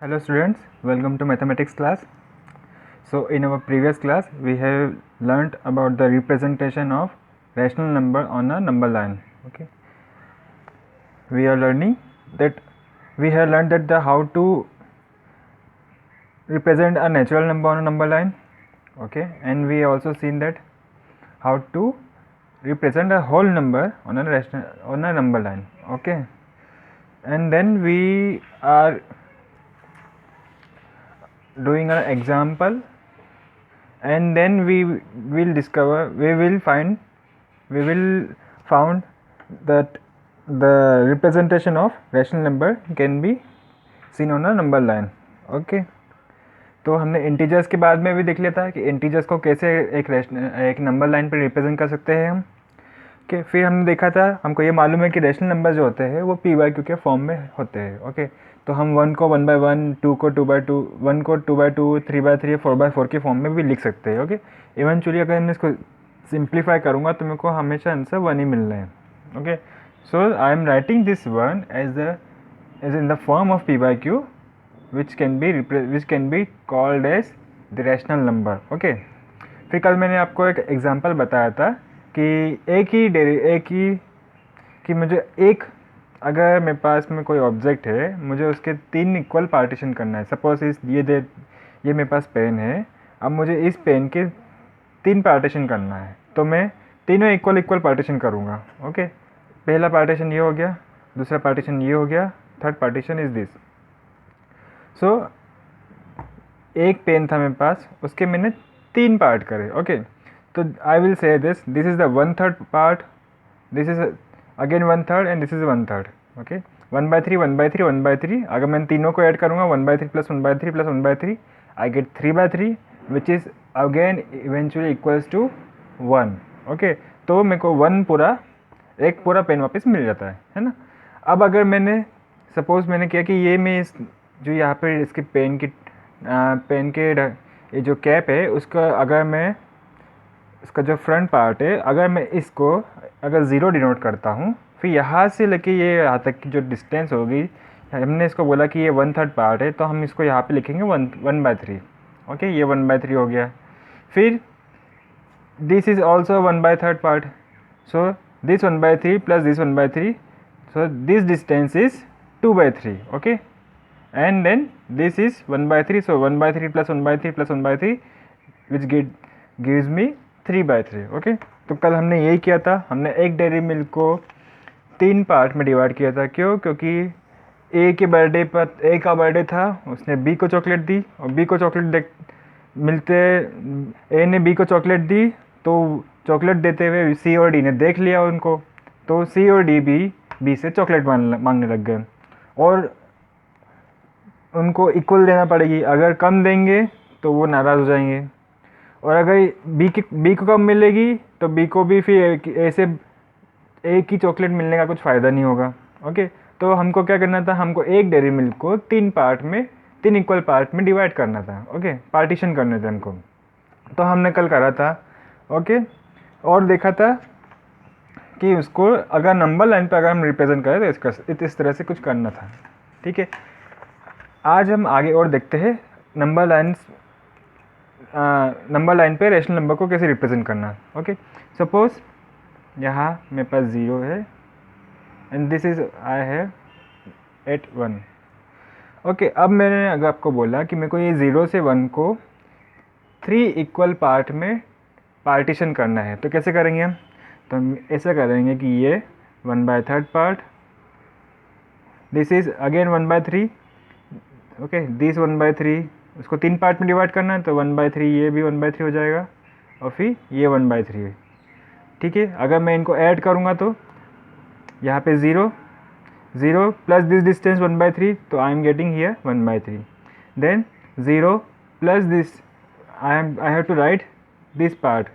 Hello students, welcome to mathematics class. So in our previous class we have learnt about the representation of rational number on a number line. Okay, we are learning that we have learned that the how to represent a natural number on a number line. Okay, and we also seen that how to represent a whole number on a number line. Okay, and then we are doing an example, and then we will found that the representation of rational number can be seen on a number line. Okay, तो हमने integers के बाद में भी देख लिया था कि इंटीजर्स को कैसे एक नंबर लाइन पर रिप्रेजेंट कर सकते हैं हम. ओके, फिर हमने देखा था हमको ये मालूम है कि रैशनल नंबर जो होते हैं वो पी बाई क्यू के फॉर्म में होते हैं. ओके, तो हम 1 को 1 बाई 1, 2 को 2 बाई 2, 1 को 2 बाई 2, 3 बाई 3, 4 बाई 4 के फॉर्म में भी लिख सकते हैं. ओके, इवेंचुअली अगर मैं इसको सिंप्लीफाई करूँगा तो मेरे को हमेशा आंसर 1 ही मिलना है. Okay, so I am writing this 1 as in the form of P by Q which can be called as the rational number. Okay, फिर कल मैंने आपको एक एग्जांपल बताया था कि कि मुझे अगर मेरे पास में कोई ऑब्जेक्ट है, मुझे उसके 3 इक्वल पार्टीशन करना है. सपोज ये मेरे पास पेन है. अब मुझे इस पेन के 3 पार्टीशन करना है, तो मैं तीनों इक्वल पार्टीशन करूँगा. ओके, पहला पार्टीशन ये हो गया, दूसरा पार्टीशन ये हो गया, थर्ड पार्टीशन इज़ दिस. सो एक पेन था मेरे पास, उसके मैंने 3 पार्ट करे. ओके, तो I will say this is the 1/3 part, this is again 1/3 and this is 1/3. Okay, 1/3 1/3 1/3. अगर मैं तीनों को ऐड करूँगा 1/3 plus 1/3 plus 1/3, I get 3/3 which is again eventually equals to 1. Okay, तो मेरे को एक पूरा पेन वापस मिल जाता है ना. अब अगर मैंने सपोज मैंने किया कि ये मैं जो यहाँ पे इसके पेन के ये जो कैप है उसका अगर मैं इसका जो फ्रंट पार्ट है अगर मैं इसको अगर 0 डिनोट करता हूँ, फिर यहाँ से लेके ये यहाँ तक की जो डिस्टेंस होगी, हमने इसको बोला कि ये 1/3 पार्ट है, तो हम इसको यहाँ पे लिखेंगे 1/3. ओके, ये 1/3 हो गया. फिर this is also 1/3 part, so this 1/3 plus this 1/3, so this distance is 2/3. Okay, and then this is 1/3, so 1/3 plus 1/3 plus 1/3 which gives me 3/3. Okay, तो कल हमने यही किया था. हमने एक डेयरी मिल्क को 3 पार्ट में डिवाइड किया था. क्योंकि ए का बर्थडे था, उसने बी को चॉकलेट दी, और बी को चॉकलेट ए ने बी को चॉकलेट दी, तो चॉकलेट देते हुए सी और डी ने देख लिया उनको, तो सी और डी भी बी से चॉकलेट मांगने लग गए, और उनको इक्वल देना पड़ेगी. अगर कम देंगे तो वो नाराज़ हो जाएंगे, और अगर बी को कम मिलेगी तो बी को भी फिर ऐसे एक ही चॉकलेट मिलने का कुछ फ़ायदा नहीं होगा. ओके, तो हमको क्या करना था, हमको एक डेयरी मिल्क को 3 इक्वल पार्ट में डिवाइड करना था. ओके, पार्टीशन करने थे हमको, तो हमने कल करा था. ओके, और देखा था कि उसको अगर नंबर लाइन पर अगर हम रिप्रेजेंट करें तो इस तरह से कुछ करना था. ठीक है, आज हम आगे और देखते हैं नंबर लाइन पे रैशनल नंबर को कैसे रिप्रेजेंट करना. ओके, सपोज यहाँ मेरे पास 0 है and this is I have at 1. Okay, अब मैंने अगर आपको बोला कि मेरे को ये 0 से 1 को 3 इक्वल पार्ट में पार्टीशन करना है, तो कैसे करेंगे हम? तो हम ऐसा करेंगे कि ये 1/3 part, this is again 1/3. Okay, this 1/3, उसको 3 पार्ट में डिवाइड करना है, तो 1/3 ये भी 1/3 हो जाएगा, और फिर ये 1/3 है. ठीक है, अगर मैं इनको ऐड करूँगा तो यहाँ पे 0 प्लस दिस डिस्टेंस 1/3, तो I am getting here 1/3. Then 0 plus this, I have to write this part,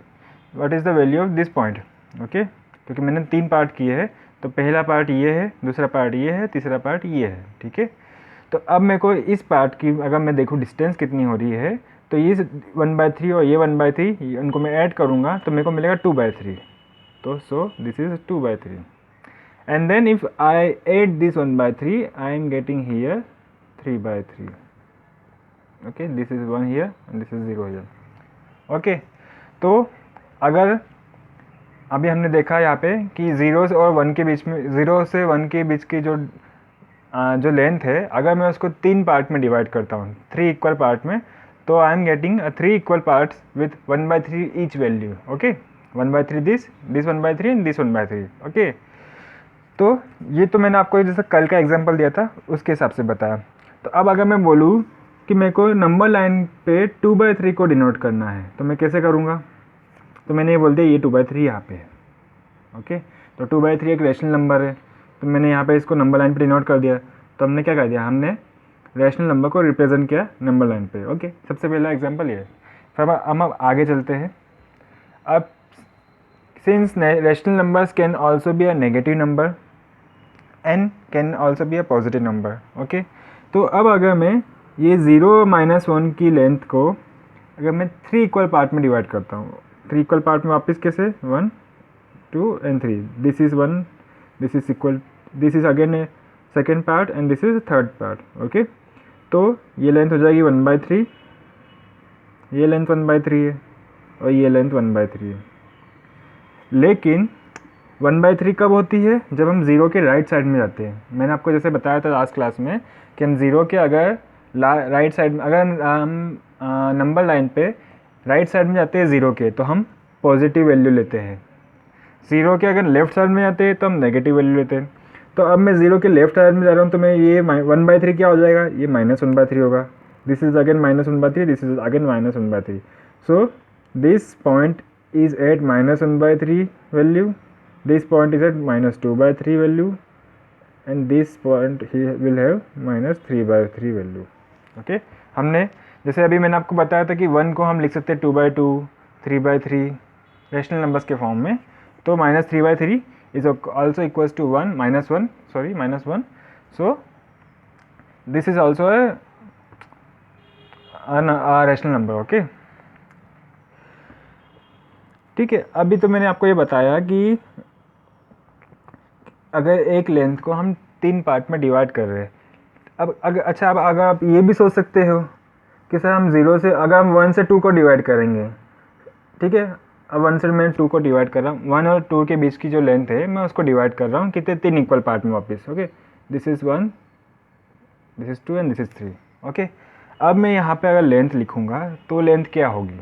what is the value of this point. Okay, क्योंकि मैंने 3 पार्ट किए हैं, तो पहला पार्ट ये है, दूसरा पार्ट ये है, तीसरा पार्ट ये है. ठीक है, तो अब मेरे को इस पार्ट की अगर मैं देखूँ डिस्टेंस कितनी हो रही है, तो ये 1/3 और ये 1/3 उनको मैं ऐड करूँगा तो मेरे को मिलेगा 2/3. तो so this is 2/3, and then if I add this 1/3 I am getting here 3/3. Okay, this is 1 here and this is 0 here. Okay, तो अगर अभी हमने देखा यहाँ पे कि 0 और 1 के बीच में, 0 से 1 के बीच की जो लेंथ है, अगर मैं उसको 3 पार्ट में डिवाइड करता हूँ, 3 इक्वल पार्ट में, तो I am getting 3 equal parts with 1/3 each value. Okay, 1/3 this 1/3 and this 1/3। Okay, तो ये तो मैंने आपको जैसे कल का एग्जांपल दिया था उसके हिसाब से बताया। तो अब अगर मैं बोलूँ कि मेरे को नंबर लाइन पे 2/3 को डिनोट करना है, तो मैं कैसे करूँगा? तो मैंने ये बोल दिया ये 2/3 यहाँ पे है। ओके, तो 2/3 एक रेशनल नंबर है, तो मैंने यहाँ पे इसको नंबर लाइन पे डिनोट कर दिया। तो हमने क्या कर दिया, हमने रेशनल नंबर को रिप्रेजेंट किया नंबर लाइन पे। ओके, सबसे पहला एग्जांपल ये है। फिर हम अब आगे चलते हैं। अब since rational numbers can also be a negative number and can also be a positive number. Okay, तो अब अगर मैं ये 0 - 1 की लेंथ को अगर मैं 3 इक्वल पार्ट में डिवाइड करता हूँ, 3 इक्वल पार्ट में वापस कैसे, 1 2 and 3, this is 1, this is equal, this is again a second part and this is a third part। Okay, तो ये लेंथ हो जाएगी 1/3, ये लेंथ 1/3 है और ये लेंथ 1/3 है। लेकिन 1/3 कब होती है? जब हम 0 के राइट साइड में जाते हैं। मैंने आपको जैसे बताया था लास्ट क्लास में कि हम 0 के अगर राइट साइड में, अगर हम नंबर लाइन पे राइट साइड में जाते हैं 0 के, तो हम पॉजिटिव वैल्यू लेते हैं। 0 के अगर लेफ्ट साइड में जाते हैं तो हम नेगेटिव वैल्यू लेते हैं। तो अब मैं 0 के लेफ्ट साइड में जा रहा हूँ, तो मैं ये 1/3 क्या हो जाएगा, ये -1/3 होगा। This is again -1/3, this is again -1/3। So this point is at -1/3 value, this point is at -2/3 value and this point will have -3/3 value. Okay, हमने जैसे अभी मैंने आपको बताया था कि 1 को हम लिख सकते हैं 2/2, 3/3 रेशनल नंबर्स के फॉर्म में। तो -3/3 is also equals to -1, so this is also a rational number। Okay, ठीक है। अभी तो मैंने आपको ये बताया कि अगर एक लेंथ को हम 3 पार्ट में डिवाइड कर रहे हैं, अब अगर आप ये भी सोच सकते हो कि सर हम 0 से, अगर हम 1 से 2 को डिवाइड करेंगे, ठीक है, अब 1 से मैं 2 को डिवाइड कर रहा हूँ, 1 और 2 के बीच की जो लेंथ है मैं उसको डिवाइड कर रहा हूँ कितने, 3 इक्वल पार्ट में वापस। Okay, this is 1, this is 2 and this is 3। Okay, अब मैं यहाँ पे अगर लेंथ लिखूँगा तो लेंथ क्या होगी,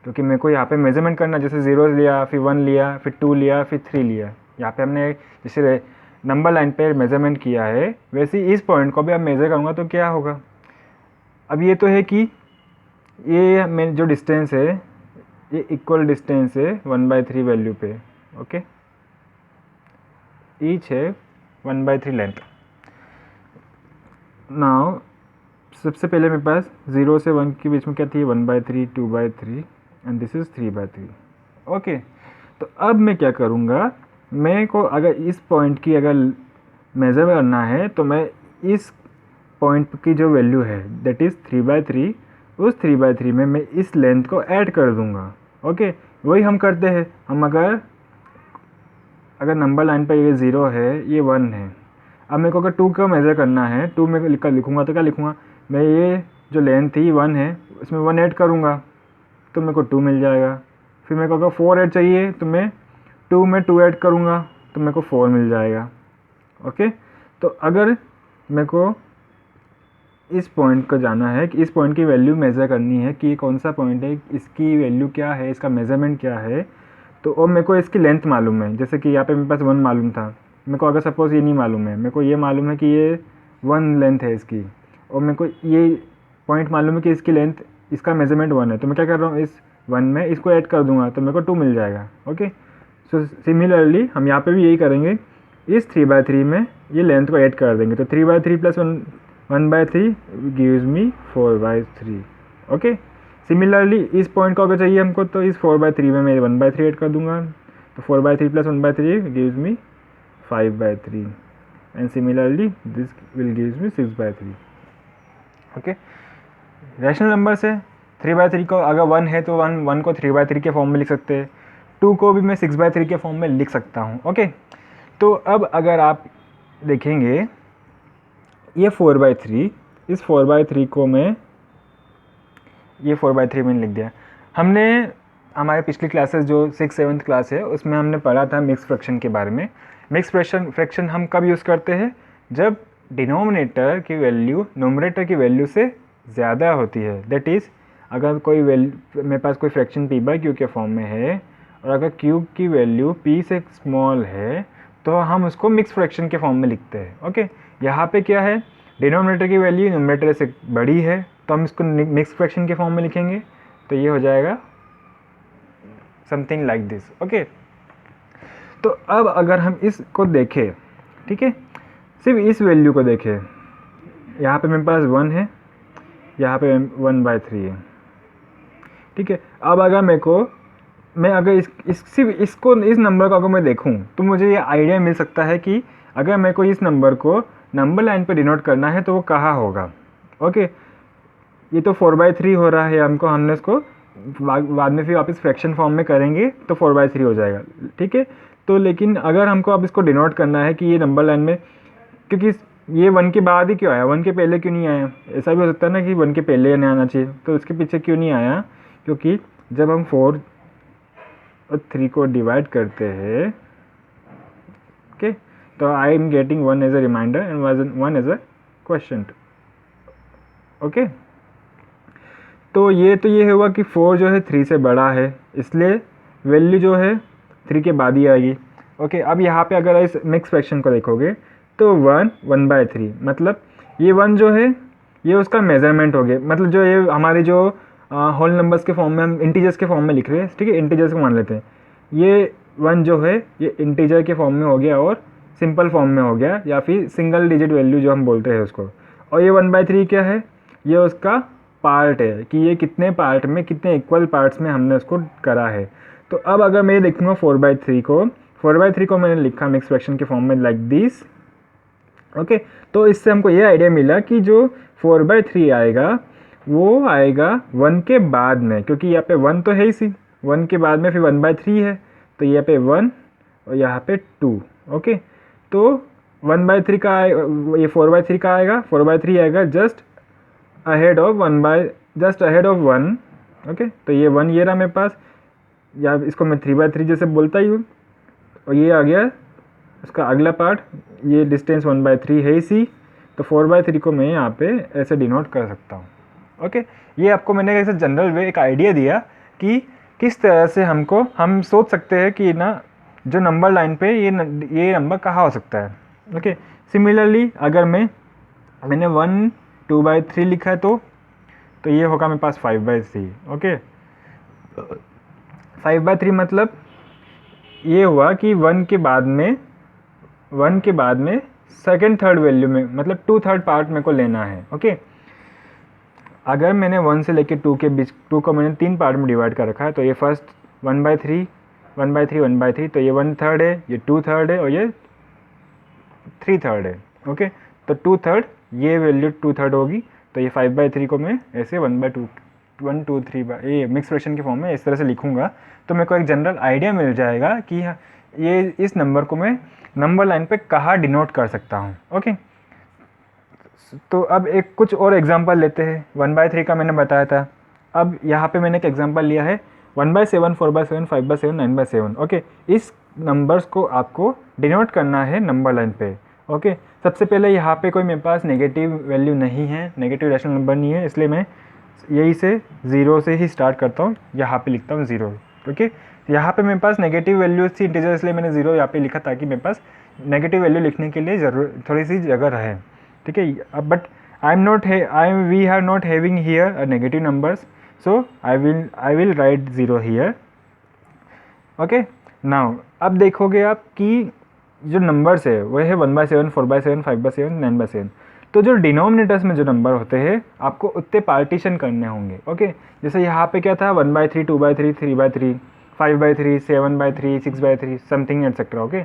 क्योंकि मेरे को यहाँ पे मेजरमेंट करना, जैसे 0 लिया, फिर 1 लिया, फिर 2 लिया, फिर 3 लिया। यहाँ पे हमने जैसे नंबर लाइन पे मेजरमेंट किया है, वैसे इस पॉइंट को भी अब मेज़र करूँगा तो क्या होगा। अब ये तो है कि ये मेन जो डिस्टेंस है ये इक्वल डिस्टेंस है 1/3 वैल्यू पे। ओके, ईच है 1/3 लेंथ। नाउ सबसे पहले मेरे पास 0 से 1 के बीच में क्या थी, 1/3, 2/3 एंड दिस इज़ 3/3। ओके, तो अब मैं क्या करूँगा, मैं को अगर इस पॉइंट की अगर मेज़र करना है तो मैं इस पॉइंट की जो वैल्यू है दैट इज़ 3/3, उस 3/3 में मैं इस लेंथ को ऐड कर दूँगा। ओके, वही हम करते हैं। हम अगर नंबर लाइन पर ये 0 है, ये 1 है, अब मेरे को अगर 2 का मेज़र करना है, 2 में लिखूँगा तो क्या लिखूँगा, मैं ये जो लेंथ थी 1 है उसमें 1 ऐड करूँगा तो मेरे को 2 मिल जाएगा। फिर मेरे को अगर 4 ऐड चाहिए तो मैं 2 में 2 ऐड करूँगा तो मेरे को 4 मिल जाएगा। ओके, तो अगर मेरे को इस पॉइंट को जाना है कि इस पॉइंट की वैल्यू मेज़र करनी है कि ये कौन सा पॉइंट है, इसकी वैल्यू क्या है, इसका मेज़रमेंट क्या है, तो और मेरे को इसकी लेंथ मालूम है। जैसे कि यहाँ पे मेरे पास 1 मालूम था, मेरे को अगर सपोज़ ये नहीं मालूम है, मेरे को ये मालूम है कि ये 1 लेंथ है इसकी, और मेरे को ये पॉइंट मालूम है कि इसकी लेंथ, इसका मेज़रमेंट 1 है, तो मैं क्या कर रहा हूँ, इस 1 में इसको ऐड कर दूँगा तो मेरे को 2 मिल जाएगा। ओके, सो सिमिलरली हम यहाँ पे भी यही करेंगे, इस 3/3 में ये लेंथ को ऐड कर देंगे तो 3/3 plus 1/3 gives me 4/3। Okay, similarly इस पॉइंट को अगर चाहिए हमको तो इस 4/3 में मैं 1/3 ऐड कर दूंगा तो 4/3 plus 1/3 gives me 5/3 and similarly this will gives me 6/3। Okay, rational number से 3/3 को अगर 1 है तो 1 को 3/3 के फॉर्म में लिख सकते हैं, 2 को भी मैं 6/3 के फॉर्म में लिख सकता हूँ। ओके, तो अब अगर आप देखेंगे ये 4/3, इस 4/3 को मैं ये 4/3 मैंने लिख दिया। हमने हमारे पिछली क्लासेस जो 6th-7th क्लास है उसमें हमने पढ़ा था मिक्स फ्रैक्शन के बारे में। मिक्स फ्रैक्शन हम कब यूज़ करते हैं? जब डिनोमिनेटर की वैल्यू न्यूमरेटर की वैल्यू से ज़्यादा होती है। दैट इज़ अगर कोई मेरे पास कोई फ्रैक्शन p/q के फॉर्म में है और अगर q की वैल्यू p से स्मॉल है तो हम उसको मिक्स फ्रैक्शन के फॉर्म में लिखते हैं। ओके, यहाँ पे क्या है, डिनोमिनेटर की वैल्यू न्यूमरेटर से बड़ी है तो हम इसको मिक्स फ्रैक्शन के फॉर्म में लिखेंगे, तो ये हो जाएगा समथिंग लाइक दिस। ओके, तो अब अगर हम इसको देखें, ठीक है, सिर्फ इस वैल्यू को देखें, यहाँ पे मेरे पास 1 है, यहाँ पे 1/3 है, ठीक है। अब अगर मैं अगर सिर्फ इसको इस नंबर को अगर मैं देखूँ तो मुझे ये आइडिया मिल सकता है कि अगर मेरे को इस नंबर को नंबर लाइन पे डिनोट करना है तो वो कहाँ होगा। ओके, ये तो 4/3 हो रहा है, हमने इसको बाद में फिर वापस फ्रैक्शन फॉर्म में करेंगे तो 4/3 हो जाएगा, ठीक है। तो लेकिन अगर हमको अब इसको डिनोट करना है कि ये नंबर लाइन में, क्योंकि ये 1 के बाद ही क्यों आया, 1 के पहले क्यों नहीं आया? ऐसा भी हो सकता है ना कि 1 के पहले नहीं आना चाहिए, तो इसके पीछे क्यों नहीं आया? क्योंकि जब हम 4 और 3 को डिवाइड करते हैं, ओके, तो I am getting 1 as a remainder and 1 as a question. Okay, तो ये हुआ कि 4 जो है 3 से बड़ा है, इसलिए वैल्यू जो है 3 के बाद ही आएगी। ओके, अब यहाँ पे अगर इस मिक्स फ्रैक्शन को देखोगे तो 1/3 मतलब ये 1 जो है ये उसका मेजरमेंट हो गया, मतलब जो ये हमारे जो होल नंबर्स के फॉर्म में हम इंटीजर्स के फॉर्म में लिख रहे हैं, ठीक है, इंटीजर्स को मान लेते हैं, ये 1 जो है ये इंटीजर के फॉर्म में हो गया और सिंपल फॉर्म में हो गया, या फिर सिंगल डिजिट वैल्यू जो हम बोलते हैं उसको। और ये 1/3 क्या है? ये उसका पार्ट है कि ये कितने पार्ट में, कितने इक्वल पार्ट्स में हमने उसको करा है। तो अब अगर मैं देखूँगा 4/3 को मैंने लिखा मिक्स फ्रैक्शन के फॉर्म में लाइक दिस। ओके, तो इससे हमको ये आइडिया मिला कि जो 4/3 आएगा वो आएगा 1 के बाद में, क्योंकि यहाँ पे 1 तो है ही सी, 1 के बाद में फिर 1/3 है, तो यहाँ पे 1 और यहाँ पे 2। ओके, तो 1/3 का ये 4/3 का आएगा, 4/3 आएगा जस्ट अहेड ऑफ 1। ओके, तो ये 1 ये रहा मेरे पास, या इसको मैं 3/3 जैसे बोलता ही हूँ, और ये आ गया उसका अगला पार्ट, ये डिस्टेंस 1/3 है इसी, तो 4/3 को मैं यहाँ पे ऐसे डिनोट कर सकता हूँ। ओके, ये आपको मैंने ऐसे जनरल वे एक आइडिया दिया कि किस तरह से हम सोच सकते हैं कि ना जो नंबर लाइन पे ये नंबर कहाँ हो सकता है। ओके, सिमिलरली अगर मैंने 1 2/3 लिखा है तो ये होगा मेरे पास 5/3। ओके, 5/3 मतलब ये हुआ कि 1 के बाद में सेकंड थर्ड वैल्यू में, मतलब 2/3 पार्ट मेरे को लेना है। ओके, अगर मैंने 1 से लेके 2 के बीच, 2 को मैंने 3 पार्ट में डिवाइड कर रखा है, तो ये फर्स्ट 1/3 तो ये 1/3 है, ये 2/3 है और ये 3/3 है। ओके, तो 2/3 ये वैल्यू 2/3 होगी, तो ये 5/3 को मैं ऐसे 1/2 1 2 3 ये मिक्स फ्रैक्शन के फॉर्म में इस तरह से लिखूंगा, तो मेरे को एक जनरल आइडिया मिल जाएगा कि ये इस नंबर को मैं नंबर लाइन पे कहाँ डिनोट कर सकता हूँ। ओके, तो अब एक कुछ और एग्जांपल लेते हैं। 1/3 का मैंने बताया था, अब यहाँ पे मैंने एक एग्जांपल लिया है 1/7 4/7 5/7 9/7। ओके, इस नंबर्स को आपको डिनोट करना है नंबर लाइन पे। ओके, सबसे पहले यहाँ पे कोई मेरे पास नेगेटिव वैल्यू नहीं है, नेगेटिव रैशनल नंबर नहीं है, इसलिए मैं यही से 0 से ही स्टार्ट करता हूँ, यहाँ पे लिखता हूँ 0। ओके, यहाँ पे मेरे पास नेगेटिव वैल्यूज थी इंटीजर, इसलिए मैंने 0 यहाँ पे लिखा ताकि मेरे पास नेगेटिव वैल्यू लिखने के लिए थोड़ी सी जगह रहे, ठीक है। अब but we are not having here a negative numbers, so I will write 0 here. Okay, now अब देखोगे आप कि जो नंबर्स है वो है 1/7 4/7 5/7 9/7। तो जो डिनोमिनेटर्स में जो नंबर होते हैं आपको उतने पार्टीशन करने होंगे। ओके, जैसे यहाँ पे क्या था 1/3 2/3 3/3 5/3 7/3 6/3 समथिंग एटसेट्रा। ओके,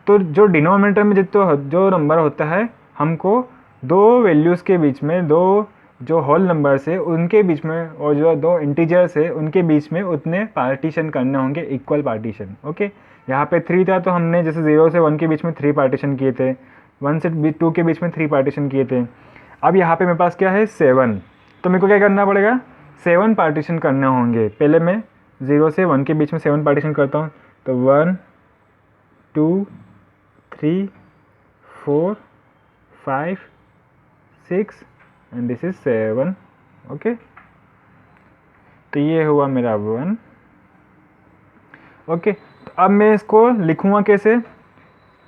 तो जो डिनोमिनेटर में जो नंबर होता है हमको दो वैल्यूज़ के बीच में, दो जो होल नंबर्स है उनके बीच में, और जो दो इंटीजर्स है उनके बीच में उतने पार्टीशन करने होंगे, इक्वल पार्टीशन। ओके, यहाँ पे 3 था तो हमने जैसे 0 से 1 के बीच में 3 पार्टीशन किए थे, 1 से 2 के बीच में 3 पार्टीशन किए थे। अब यहाँ पे मेरे पास क्या है 7, तो मेरे को क्या करना पड़ेगा 7 पार्टीशन करने होंगे। पहले मैं 0 से 1 के बीच में 7 पार्टीशन करता हूँ, तो 1 2 3 4 5 6 एंड दिस इज 7। ओके, तो ये हुआ मेरा 1। ओके, तो अब मैं इसको लिखूँगा कैसे?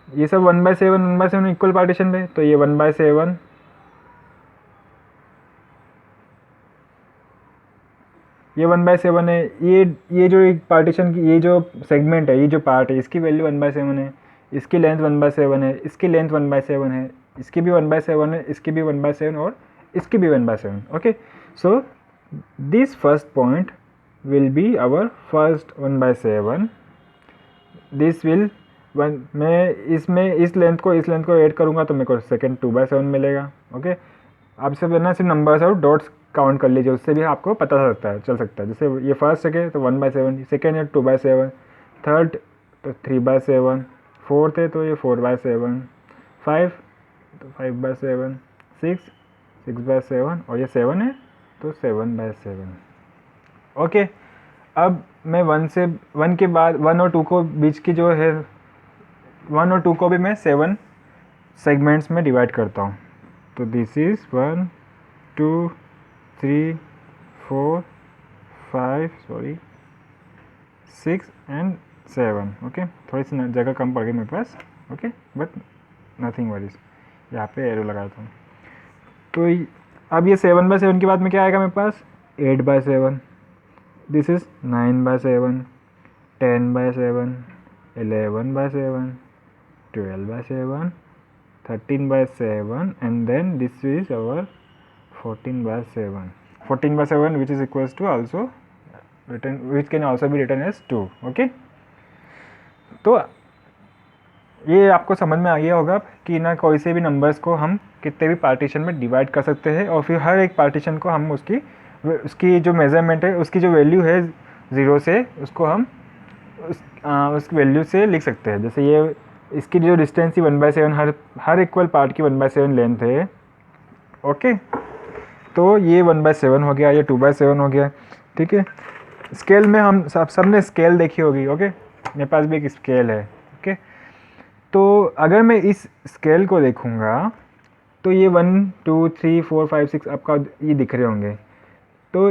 ये सब 1/7 इक्वल पार्टीशन में, तो ये 1/7, ये 1/7 है। ये जो एक पार्टीशन की ये जो सेगमेंट है, ये जो पार्ट है, इसकी वैल्यू 1/7 है, इसकी लेंथ 1/7 है, इसकी लेंथ 1/7 है, इसकी भी 1/7 है, इसकी भी 1/7 और इसकी भी 1/7। Okay, so this first point will be our first 1/7। This will मैं इसमें इस लेंथ को ऐड करूँगा तो मेरे को सेकेंड 2/7 मिलेगा। ओके, आप सब है ना सिर्फ नंबर्स और डॉट्स काउंट कर लीजिए, उससे भी आपको पता चल सकता है। जैसे ये फर्स्ट है तो 1/7, सेकेंड है 2/7, थर्ड तो 3/7, फोर्थ है तो ये 4/7, 5 तो 5/7, 6/7 और ये 7 है तो 7/7। ओके, अब मैं 1 के बाद 1 और 2 को बीच की जो है 1 और 2 को भी मैं 7 सेगमेंट्स में डिवाइड करता हूँ। तो दिस इज़ 1 2 3 4 5 6 एंड 7। ओके, थोड़ी सी जगह कम पड़ गई मेरे पास। ओके, बट नथिंग वरीज, यहाँ पे एरो लगाता हूँ। तो अब ये 7/7 के बाद में क्या आएगा मेरे पास? 8/7, this is 9/7, 10/7, 11/7, 12/7, 13/7 and then this is our 14/7. 14/7 which is equals to also written, which can also be written as 2. okay, तो ये आपको समझ में आ गया होगा कि ना कोई से भी नंबर्स को हम कितने भी पार्टीशन में डिवाइड कर सकते हैं और फिर हर एक पार्टीशन को हम उसकी जो मेज़रमेंट है, उसकी जो वैल्यू है 0 से, उसको हम उस वैल्यू से लिख सकते हैं। जैसे ये इसकी जो डिस्टेंस थी 1/7, हर इक्वल पार्ट की 1/7 लेंथ है। ओके, तो ये 1/7 हो गया, ये 2/7 हो गया। ठीक है, स्केल में हम सब ने स्केल देखी होगी। ओके, मेरे पास भी एक स्केल है। ओके, तो अगर मैं इस स्केल को देखूँगा तो ये 1 2 3 4 5 6 आपका ये दिख रहे होंगे। तो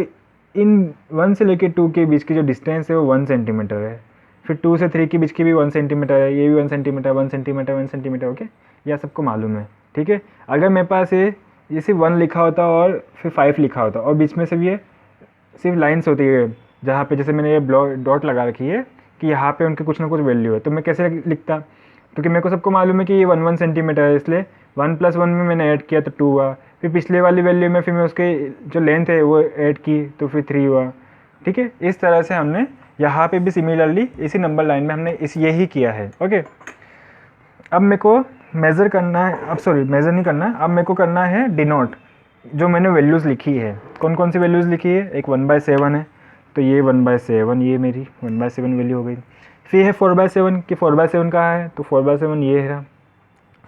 इन 1 से लेकर 2 के बीच की जो डिस्टेंस है वो 1 सेंटीमीटर है। फिर 2 से 3 के बीच की भी 1 सेंटीमीटर है, ये भी 1 सेंटीमीटर, 1 सेंटीमीटर, 1 सेंटीमीटर। ओके, यह सबको मालूम है। ठीक है, अगर मेरे पास ये सिर्फ 1 लिखा होता और फिर 5 लिखा होता और बीच में से ये सिर्फ लाइन्स होती है, जहाँ पे जैसे मैंने ये डॉट लगा रखी है कि यहाँ पे उनके कुछ ना कुछ वैल्यू है, तो मैं कैसे लिखता? क्योंकि मेरे को सबको मालूम है कि ये 1 सेंटीमीटर है, इसलिए 1 + 1 में मैंने ऐड किया तो 2 हुआ। फिर पिछले वाली वैल्यू में फिर मैं उसके जो लेंथ है वो ऐड की तो फिर 3 हुआ। ठीक है, इस तरह से हमने यहाँ पे भी सिमिलरली इसी नंबर लाइन में हमने यही किया है। ओके, अब मेरे को मेज़र करना है, अब सॉरी मेज़र नहीं करना है, अब मेरे को करना है डिनोट जो मैंने वैल्यूज़ लिखी है। कौन कौन सी वैल्यूज़ लिखी है? एक 1/7 है, तो ये 1/7 ये मेरी 1/7 वैल्यू हो गई। फिर है 4/7 कि 4/7 कहाँ है? तो 4/7 ये रहा,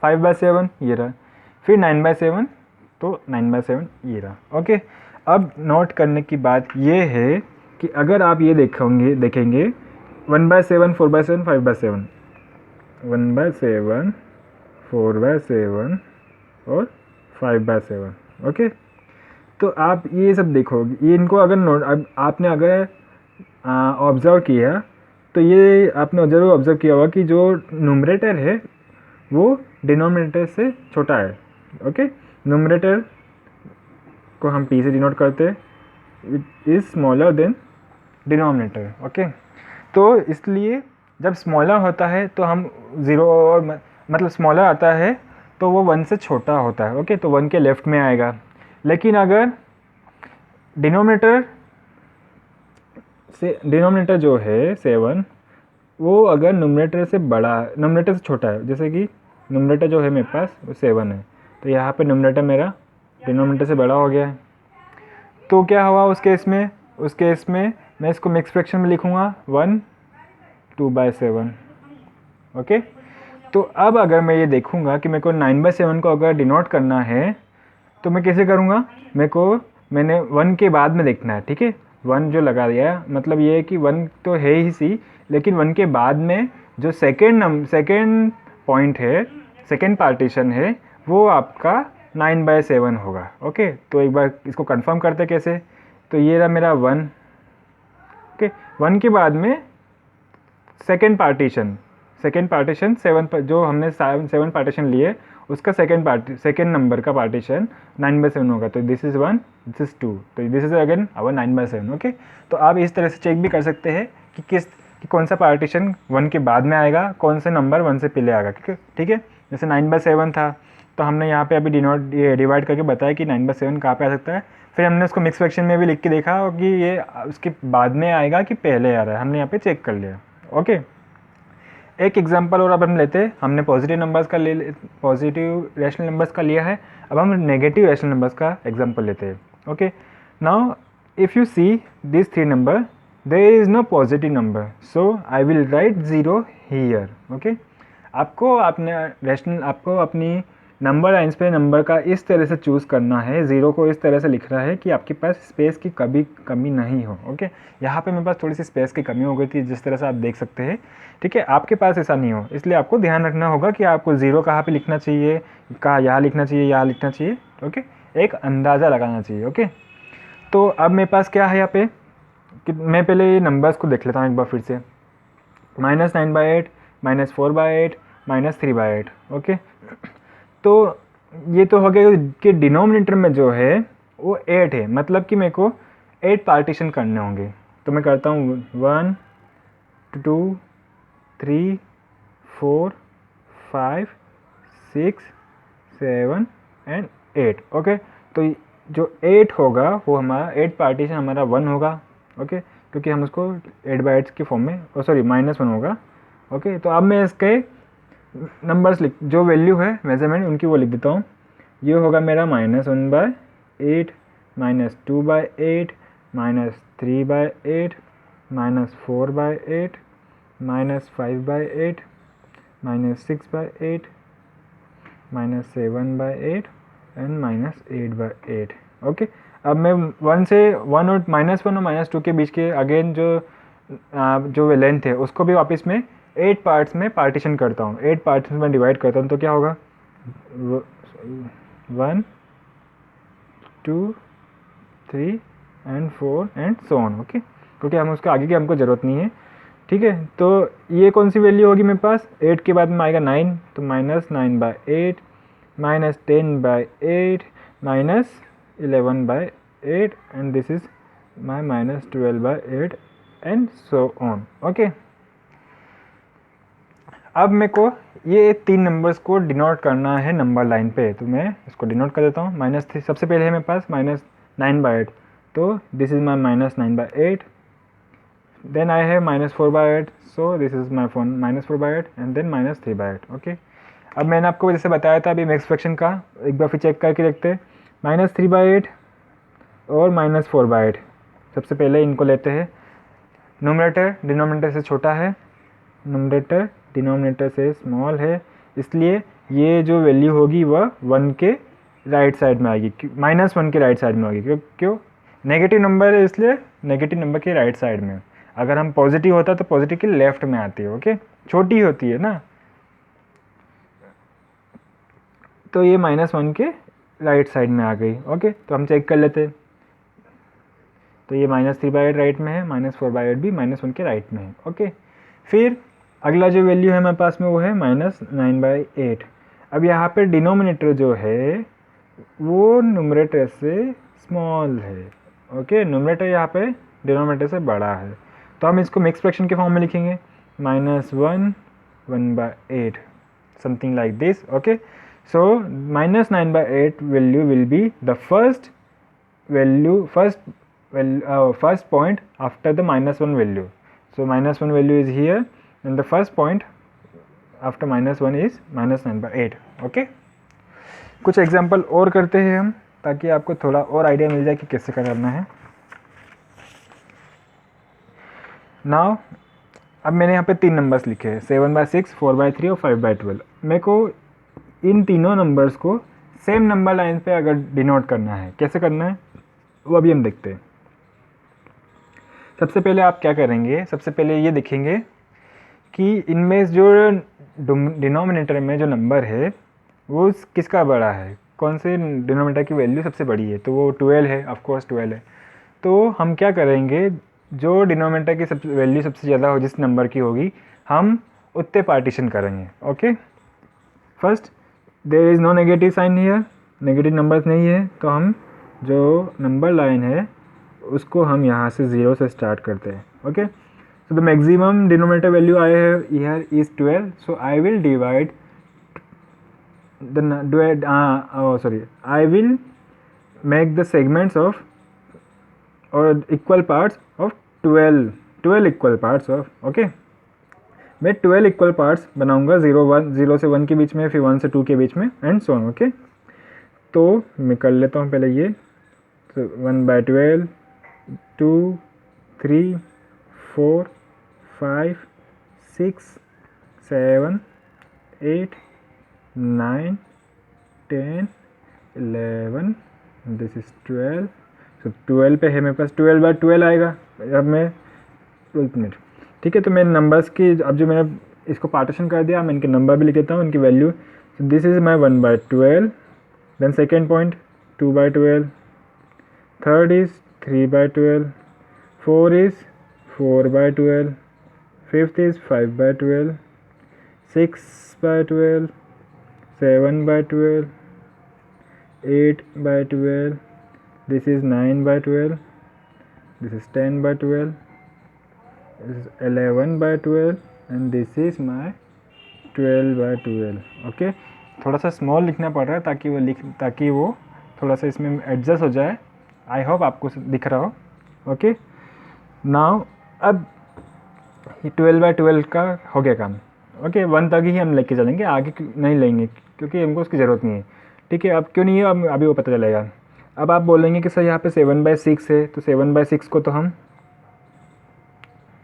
5/7 ये रहा, फिर 9/7 तो 9/7 ये रहा। ओके, अब नोट करने की बात ये है कि अगर आप ये देखेंगे 1/7 4/7 5/7, 1/7 4/7 और 5/7। ओके, तो आप ये सब देखोगे, ये इनको अगर आपने अगर ऑब्ज़र्व किया तो ये आपने ज़रूर ऑब्ज़र्व किया होगा कि जो न्यूमरेटर है वो डिनोमिनेटर से छोटा है। ओके, न्यूमरेटर को हम p से डिनोट करते हैं, it is smaller than denominator. Okay, तो इसलिए जब स्मॉलर होता है तो हम 0 और मतलब स्मॉलर आता है तो वो 1 से छोटा होता है। ओके, तो 1 के लेफ़्ट में आएगा। लेकिन अगर डिनोमिनेटर जो है 7 वो अगर न्यूमरेटर से छोटा है, जैसे कि न्यूमरेटर जो है मेरे पास वो 7 है, तो यहाँ पे न्यूमरेटर मेरा डिनोमिनेटर से बड़ा हो गया है। तो क्या हुआ उस केस में मैं इसको मिक्स फ्रैक्शन में लिखूँगा 1 2/7। ओके, तो अब अगर मैं ये देखूँगा कि मेरे को 9/7 को अगर डिनोट करना है तो मैं कैसे करूँगा? मेरे को मैंने 1 के बाद में देखना है, ठीक है। 1 जो लगा दिया है मतलब ये है कि 1 तो है ही सी, लेकिन 1 के बाद में जो सेकेंड पॉइंट है, सेकेंड पार्टीशन है, वो आपका 9/7 होगा। ओके, तो एक बार इसको कंफर्म करते कैसे। तो ये रहा मेरा 1। ओके, 1 के बाद में सेकेंड पार्टीशन 7 पर, जो हमने 7 पार्टीशन लिए उसका सेकेंड नंबर का पार्टीशन 9/7 होगा। तो दिस इज़ 1, दिस इज़ 2, तो this is again our 9/7। Okay, तो आप इस तरह से चेक भी कर सकते हैं कि कौन सा पार्टीशन 1 के बाद में आएगा, कौन से नंबर 1 से पहले आएगा, ठीक है। जैसे 9/7 था, तो हमने यहाँ पे अभी डिवाइड करके बताया कि 9/7 कहाँ पे आ सकता है। फिर हमने उसको मिक्स फ्रैक्शन में भी लिख के देखा कि ये उसके बाद में आएगा कि पहले आ रहा है, हमने यहाँ पे चेक कर लिया। ओके, एक एग्जांपल और अब हम लेते हैं। हमने पॉजिटिव रैशनल नंबर्स का लिया है, अब हम नेगेटिव रैशनल नंबर्स का एग्जांपल लेते हैं। Okay, now if you see this 3 number, there is no positive number, so I will write 0 here. Okay, आपको अपनी नंबर लाइन्स पे नंबर का इस तरह से चूज़ करना है, 0 को इस तरह से लिखना है कि आपके पास स्पेस की कभी कमी नहीं हो। ओके, यहाँ पे मेरे पास थोड़ी सी स्पेस की कमी हो गई थी, जिस तरह से आप देख सकते हैं, ठीक है। आपके पास ऐसा नहीं हो, इसलिए आपको ध्यान रखना होगा कि आपको 0 कहाँ पे लिखना चाहिए, कहाँ यहाँ लिखना चाहिए, यहाँ लिखना चाहिए। ओके, एक अंदाज़ा लगाना चाहिए। ओके, तो अब मेरे पास क्या है यहाँ पे कि मैं पहले ये नंबर्स को देख लेता हूँ एक बार फिर से। -9/8, -4/8, -3/8। ओके, तो ये तो हो गया कि डिनोमिनेटर में जो है वो 8 है, मतलब कि मेरे को 8 पार्टीशन करने होंगे। तो मैं करता हूँ 1 2 3 4 5 6 7 एंड 8। ओके, तो जो 8 होगा वो हमारा 8 पार्टीशन हमारा 1 होगा। ओके, क्योंकि हम उसको 8/8 के फॉर्म में, सॉरी -1 होगा। ओके, तो अब मैं इसके नंबर्स जो वैल्यू है मेजरमेंट उनकी वो लिख देता हूँ। ये होगा मेरा -1/8, -2/8, -3/8, -4/8, -5/8, -6/8, -7/8 एंड -8/8। ओके, अब मैं 1 और -2 के बीच के अगेन जो लेंथ है उसको भी वापस में 8 पार्ट्स में पार्टीशन करता हूँ, 8 पार्ट्स में डिवाइड करता हूँ। तो क्या होगा 1 2 3 and 4 and so on. Okay, क्योंकि हम उसके आगे की हमको ज़रूरत नहीं है, ठीक है। तो ये कौन सी वैल्यू होगी मेरे पास, 8 के बाद में आएगा 9, तो -9/8, -10/8, -11/8 and this is my -12/8 and so on. Okay, अब मेरे को ये 3 नंबर्स को डिनोट करना है नंबर लाइन पे, तो मैं इसको डिनोट कर देता हूँ। -3 सबसे पहले है मेरे पास -9/8, तो this is my -9/8, then I have -4/8, so this is my -4/8 and then -3/8। Okay, अब मैंने आपको जैसे बताया था अभी मिक्स फ्रैक्शन का, एक बार फिर चेक करके देखते हैं। -3/8 और -4/8, सबसे पहले इनको लेते हैं। न्यूमरेटर डिनोमिनेटर से छोटा है, न्यूमरेटर डिनोमिनेटर से स्मॉल है, इसलिए ये जो वैल्यू होगी वह 1 के राइट साइड में आएगी, -1 के राइट साइड में होगी। क्यों नेगेटिव नंबर है, इसलिए नेगेटिव नंबर के राइट साइड में। अगर हम पॉजिटिव होता तो पॉजिटिव के लेफ्ट में आती है। ओके, छोटी होती है ना, तो ये -1 के राइट साइड में आ गई। ओके, तो हम चेक कर लेते हैं। तो ये -3/8 राइट में है, -4/8 भी -1 के राइट में है। ओके, फिर अगला जो वैल्यू है हमारे पास में वो है -9/8। अब यहाँ पे डिनोमिनेटर जो है वो न्यूमरेटर से स्मॉल है। ओके, न्यूमरेटर यहाँ पे डिनोमिनेटर से बड़ा है, तो हम इसको मिक्स फ्रैक्शन के फॉर्म में लिखेंगे, -1 1/8 something like this. Okay, so -9/8 value will be the first point after the -1 value. So -1 value is here and the first point after -1 is -9/8. Okay, कुछ एग्जांपल और करते हैं हम, ताकि आपको थोड़ा और आइडिया मिल जाए कि कैसे करना है। नाउ अब मैंने यहाँ पे 3 नंबर्स लिखे हैं, 7/6, 4/3 और 5/12। मेरे को इन तीनों नंबर्स को सेम नंबर लाइन पे अगर डिनोट करना है, कैसे करना है, वो अभी हम देखते हैं। सबसे पहले आप क्या करेंगे, सबसे पहले ये देखेंगे कि इनमें जो डिनोमिनेटर में जो नंबर है वो किसका बड़ा है, कौन से डिनोमिनेटर की वैल्यू सबसे बड़ी है, तो वो 12 है, ऑफ कोर्स 12 है। तो हम क्या करेंगे, जो डिनोमिनेटर की सब वैल्यू सबसे ज़्यादा हो, जिस नंबर की होगी, हम उतने पार्टीशन करेंगे। Okay, first there is no negative sign here, negative numbers नहीं है, तो हम जो नंबर लाइन है उसको हम यहाँ से 0 से स्टार्ट करते हैं। Okay, so the maximum denominator value I have here is 12, so I will divide the I will make the segments of or equal parts of 12 equal parts of, okay, मैं 12 equal parts बनाऊंगा, 0 से 1 के बीच में, फिर 1 से 2 के बीच में, and so on. Okay, तो मैं कर लेता हूँ पहले ये, तो 1/12, 2, 3, 4, 5, 6, 7, 8, 9, 10, 11, दिस इज 12, तो 12 पे है मेरे पास, 12/12 आएगा। अब मैं 12 मिनट, ठीक है, तो मेरे नंबर्स की, अब जो मैंने इसको पार्टीशन कर दिया, मैं इनके नंबर भी लिख देता हूँ, इनकी value. So this is my 1/12, then second point 2/12, third is 3/12, 4 is 4/12, fifth is 5/12, 6/12, 7/12, 8/12, this is 9/12, this is 10/12, this is 11/12, and this is my 12/12। Okay, थोड़ा सा स्मॉल लिखना पड़ रहा है ताकि वो थोड़ा सा इसमें एडजस्ट हो जाए। आई होप आपको दिख रहा हो। ओके, नाउ अब 12/12 का हो गया काम। ओके, 1 तक ही हम लेके चलेंगे, आगे नहीं लेंगे क्योंकि हमको उसकी ज़रूरत नहीं है। ठीक है, अब क्यों नहीं है, अब अभी वो पता चलेगा। अब आप बोलेंगे कि सर यहाँ पे 7/6 है, तो 7/6 को तो हम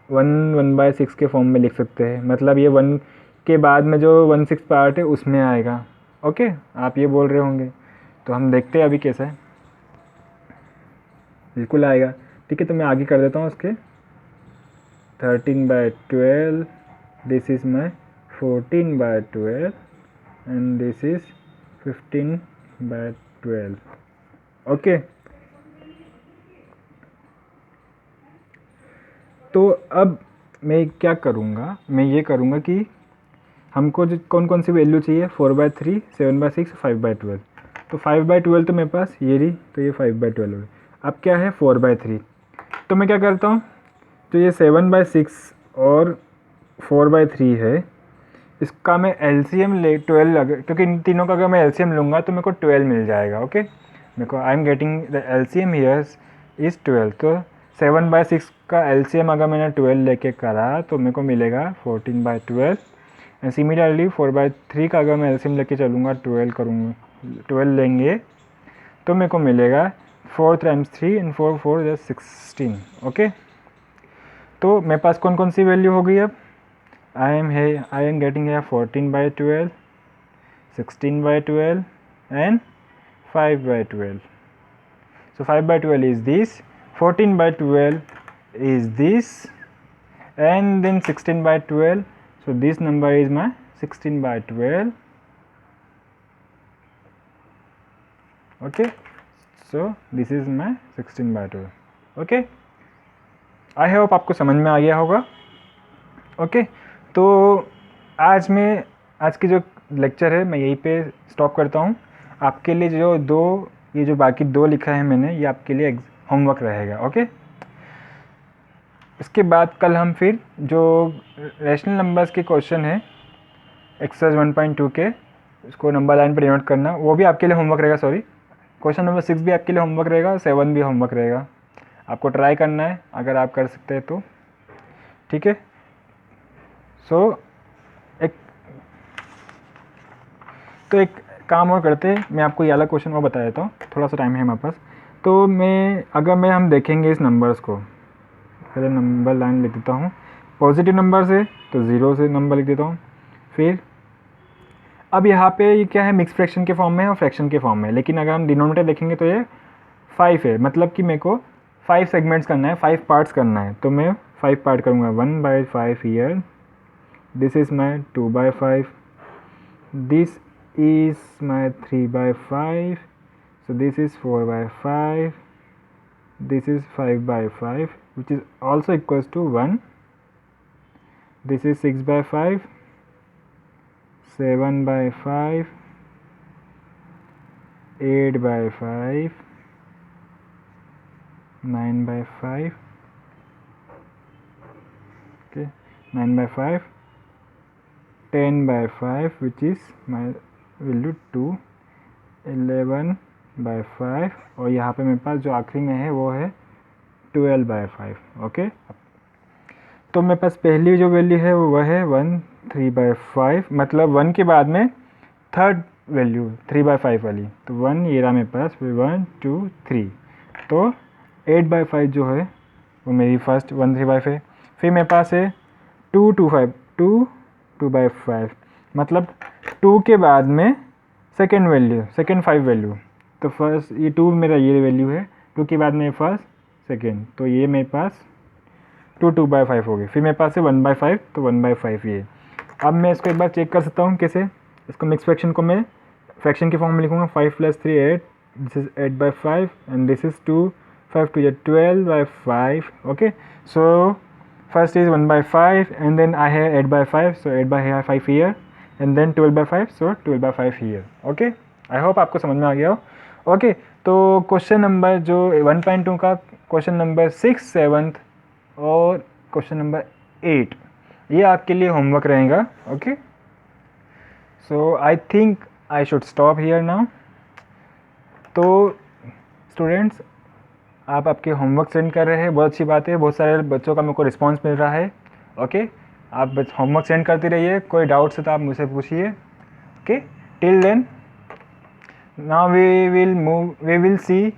1/6 के फॉर्म में लिख सकते हैं, मतलब ये 1 के बाद में जो 1/6 पार्ट है उसमें आएगा। ओके, आप ये बोल रहे होंगे, तो हम देखते हैं अभी कैसा है। बिल्कुल आएगा। ठीक है, तो मैं आगे कर देता हूँ उसके 13/12, this is my 14/12, and this is 15/12। Okay, तो अब मैं क्या करूँगा, मैं ये करूँगा कि हमको जो कौन कौन सी वैल्यू चाहिए, 4/3, 7/6, 5/12। तो 5/12 तो मेरे पास ये रही, तो ये 5/12 है। अब क्या है 4/3, तो मैं क्या करता हूँ, तो ये 7/6 और 4/3 है, इसका मैं LCM ले 12, अगर क्योंकि इन तीनों का अगर मैं LCM लूँगा तो मेरे को 12 मिल जाएगा। ओके, मेरे को आई am getting the LCM here is 12, तो 7/6 का LCM अगर मैंने 12 लेके करा तो मेरे को मिलेगा 14/12, एंड सिमिलरली 4/3 का अगर मैं LCM लेके चलूँगा, 12 लेंगे तो मेरे को मिलेगा 4 × 3 and 4 4 = 16। ओके, तो मेरे पास कौन कौन सी वैल्यू हो गई अब, आई एम गेटिंग है 14/12, 16/12 and 5/12। So 5/12 is this, 14/12 is this, and then 16/12. So this number is my 16/12. Okay, so this is my 16/12. Okay, I hope आपको समझ में आ गया होगा। Okay, तो आज की जो लेक्चर है मैं यहीं पे स्टॉप करता हूँ। आपके लिए ये जो बाकी 2 लिखा है मैंने, ये आपके लिए होमवर्क रहेगा। ओके, इसके बाद कल हम फिर जो रैशनल नंबर्स के क्वेश्चन है एक्सरसाइज 1.2 के, उसको नंबर लाइन पर डिनोट करना, वो भी आपके लिए होमवर्क रहेगा। सॉरी, क्वेश्चन नंबर 6 भी आपके लिए होमवर्क रहेगा, 7 भी होमवर्क रहेगा। आपको ट्राई करना है, अगर आप कर सकते हैं तो। ठीक है, सो एक काम और करते हैं, मैं आपको ये वाला क्वेश्चन और बता देता हूँ, थोड़ा सा टाइम है हमारे पास। तो हम देखेंगे इस नंबर्स को, पहले नंबर लाइन लिख देता हूँ। पॉजिटिव नंबर से तो 0 से नंबर लिख देता हूँ। फिर अब यहाँ पे ये क्या है, मिक्स फ्रैक्शन के फॉर्म में है और फ्रैक्शन के फॉर्म में, लेकिन अगर हम डिनोमिनेटर देखेंगे तो ये 5 है, मतलब कि मेरे को 5 सेगमेंट्स करना है, 5 पार्ट्स करना है, तो मैं 5 पार्ट करूँगा. 1/5 here, this is my 2/5, this is my 3/5, so this is 4/5, this is 5/5, which is also equals to 1, this is 6/5, 7/5, 8/5, 9/5, okay, 9/5, 10/5, which is my value 2, 11/5, और यहाँ पे मेरे पास जो आखिरी में है वो है 12/5. ओके, तो मेरे पास पहली जो वैल्यू है वो है 1 3/5, मतलब 1 के बाद में थर्ड वैल्यू 3/5 वाली, तो 1 ये रहा मेरे पास, फिर 1 2 3, तो 8/5 जो है वो मेरी फर्स्ट 1 3/5 है. फिर मेरे पास है 2 2/5, मतलब 2 के बाद में सेकेंड वैल्यू, सेकेंड 5 वैल्यू, तो फर्स्ट ये 2 मेरा ये वैल्यू है, 2 के बाद में फर्स्ट सेकेंड, तो ये मेरे पास 2/5 हो गई. फिर मेरे पास है 1/5, तो 1/5 ये. अब मैं इसको एक बार चेक कर सकता हूँ कैसे. इसको मिक्स फ्रैक्शन को मैं फ्रैक्शन की फॉर्म में लिखूँगा. 5 + 3 8, this is 8/5 and this is 2, 5 2 12/5. Okay, so first is 1/5 and then I have 8/5, so 8/5 here and then 12/5, so 12/5 here. Okay, I hope आपको समझ में आ गया हो. ओके, तो क्वेश्चन नंबर जो 1.2 का क्वेश्चन नंबर 6, 7 और क्वेश्चन नंबर 8 ये आपके लिए होमवर्क रहेगा. Okay, so I think I should stop here now. तो स्टूडेंट्स, आप आपके होमवर्क सेंड कर रहे हैं, बहुत अच्छी बात है. बहुत सारे बच्चों का मेरे को रिस्पांस मिल रहा है. ओके, आप होमवर्क सेंड करते रहिए. कोई डाउट्स है तो आप मुझसे पूछिए. Okay, till then now we will see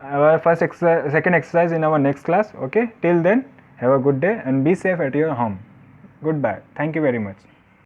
our first exercise, second exercise in our next class. Okay, till then have a good day and be safe at your home. Goodbye. Thank you very much.